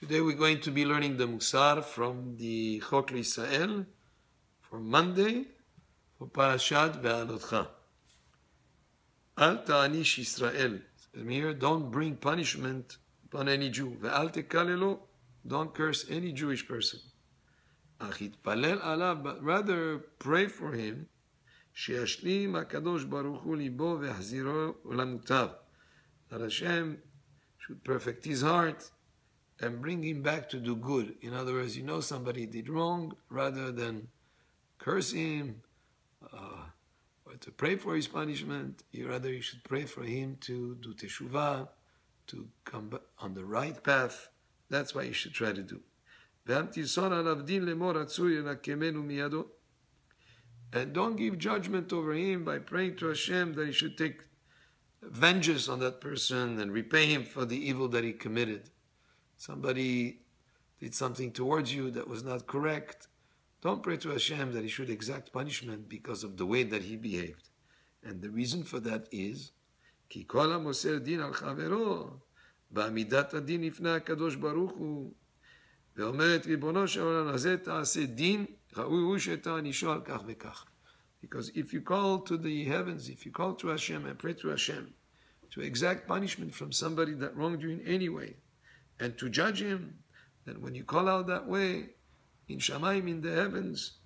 Today we're going to be learning the Mussar from the Chok L'Yisrael for Monday for Parashat Behaalotecha. Al ta'anish Yisrael. Here, don't bring punishment upon any Jew. Ve'al tekalelo, don't curse any Jewish person. Ach yitpalel alav, but rather pray for him. She'ashlim HaKadosh Baruch Hu libo ve'haziro lamutav. That Hashem should perfect his heart and bring him back to do good. In other words, you know somebody did wrong, rather than curse him or to pray for his punishment, you should pray for him to do teshuvah, to come back on the right path. That's what you should try to do. And don't give judgment over him by praying to Hashem that he should take vengeance on that person and repay him for the evil that he committed. Somebody did something towards you that was not correct. Don't pray to Hashem that he should exact punishment because of the way that he behaved. And the reason for that is, Ki kol hamoser din al chavero, ba'amidat adin ifnei HaKadosh Baruch Hu, ve'omer et ribono shel olam hazeh ta'aseh din, ra'ui hu she'ta'anisho al kach ve'kach. Because if you call to the heavens, if you call to Hashem and pray to Hashem to exact punishment from somebody that wronged you in any way, and to judge him, then when you call out that way, in Shamayim, in the heavens,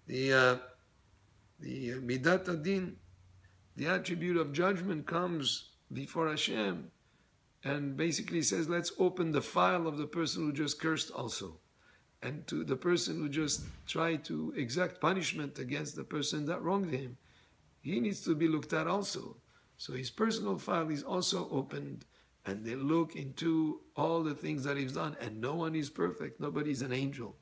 the Midat Adin, the attribute of judgment, comes before Hashem and basically says, let's open the file of the person who just cursed also, and to the person who just tried to exact punishment against the person that wronged him. He needs to be looked at also. So his personal file is also opened, and they look into all the things that he's done, and no one is perfect. Nobody's an angel.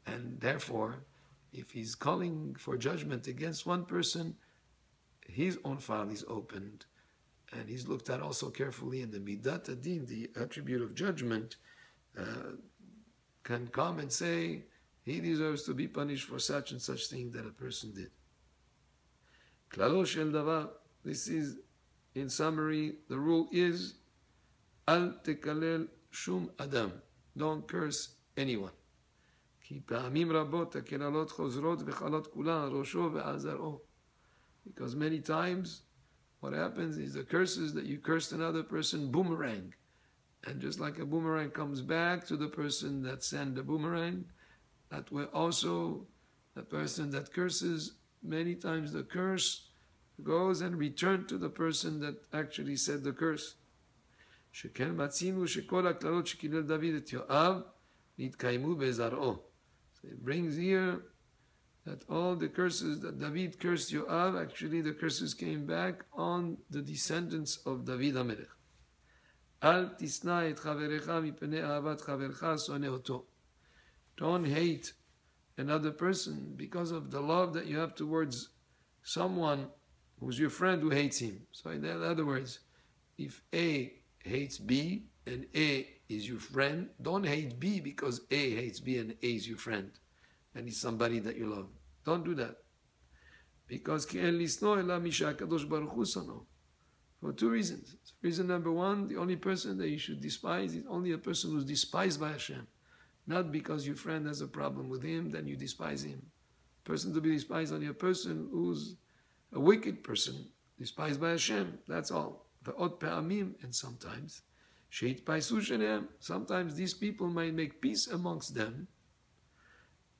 And therefore, if he's calling for judgment against one person, his own file is opened, and he's looked at also carefully, and the Midat Adin, the attribute of judgment, can come and say, he deserves to be punished for such and such thing that a person did. Klalo shel davar, this is, in summary, the rule is, Al tekalel shum adam. Don't curse anyone. Ki pa'amim rabot hakelalot chozrot v'chalot kulan rosho ve'azaro. Because many times what happens is the curses that you cursed another person boomerang. And just like a boomerang comes back to the person that sent the boomerang, that way also the person that curses, many times the curse goes and returns to the person that actually said the curse. שכן מצינו שכל הקללות שקילל דוד את יואב נתקיימו בזרעו. So it brings here that all the curses that David cursed Yoav, actually the curses came back on the descendants of David HaMelech. אל תשנא את חברך מפני אהבת חברך שונא אותו. Don't hate another person because of the love that you have towards someone who's your friend who hates him. So in other words, if A hates B and A is your friend, don't hate B because A hates B and A is your friend and he's somebody that you love. Don't do that. Because for two reasons. Reason number one, the only person that you should despise is only a person who's despised by Hashem. Not because your friend has a problem with him, then you despise him. Person to be despised only a person who's a wicked person, despised by Hashem. That's all. And sometimes, sometimes these people might make peace amongst them,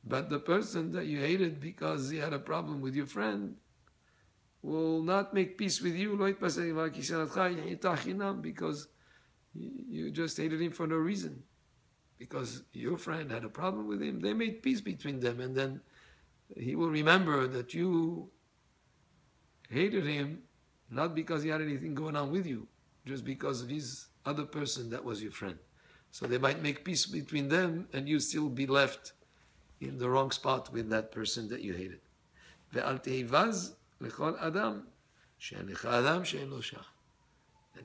but the person that you hated because he had a problem with your friend will not make peace with you because you just hated him for no reason. Because your friend had a problem with him, they made peace between them, and then he will remember that you hated him not because he had anything going on with you, just because of his other person that was your friend. So they might make peace between them and you still be left in the wrong spot with that person that you hated. And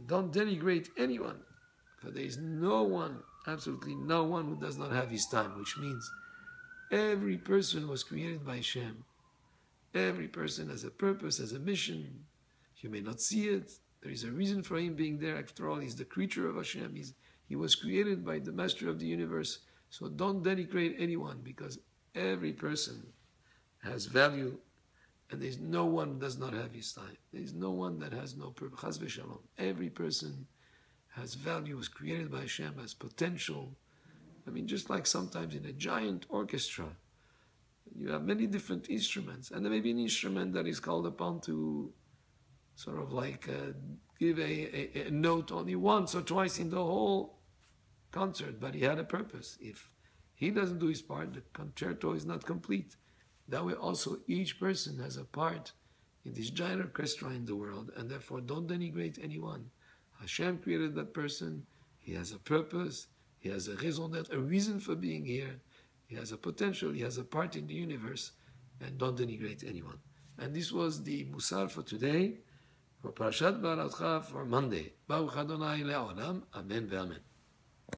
don't denigrate anyone, for there is no one, absolutely no one, who does not have his time, which means every person was created by Hashem. Every person has a purpose, has a mission. You may not see it. There is a reason for him being there. After all, he's the creature of Hashem. He was created by the Master of the universe. So don't denigrate anyone, because every person has value, and there's no one who does not have his time. There's no one that has no purpose. Chas v'shalom. Every person has value, was created by Hashem, has potential. I mean, just like sometimes in a giant orchestra, you have many different instruments, and there may be an instrument that is called upon to sort of like give a note only once or twice in the whole concert, but he had a purpose. If he doesn't do his part, the concerto is not complete. That way also each person has a part in this giant orchestra in the world, and therefore don't denigrate anyone. Hashem created that person, he has a purpose, he has a raison d'être, a reason for being here, he has a potential, he has a part in the universe, and don't denigrate anyone. And this was the Mussar for today, for Parashat Behaalotecha for Monday. Baruch Adonai le'olam, Amen ve'amen.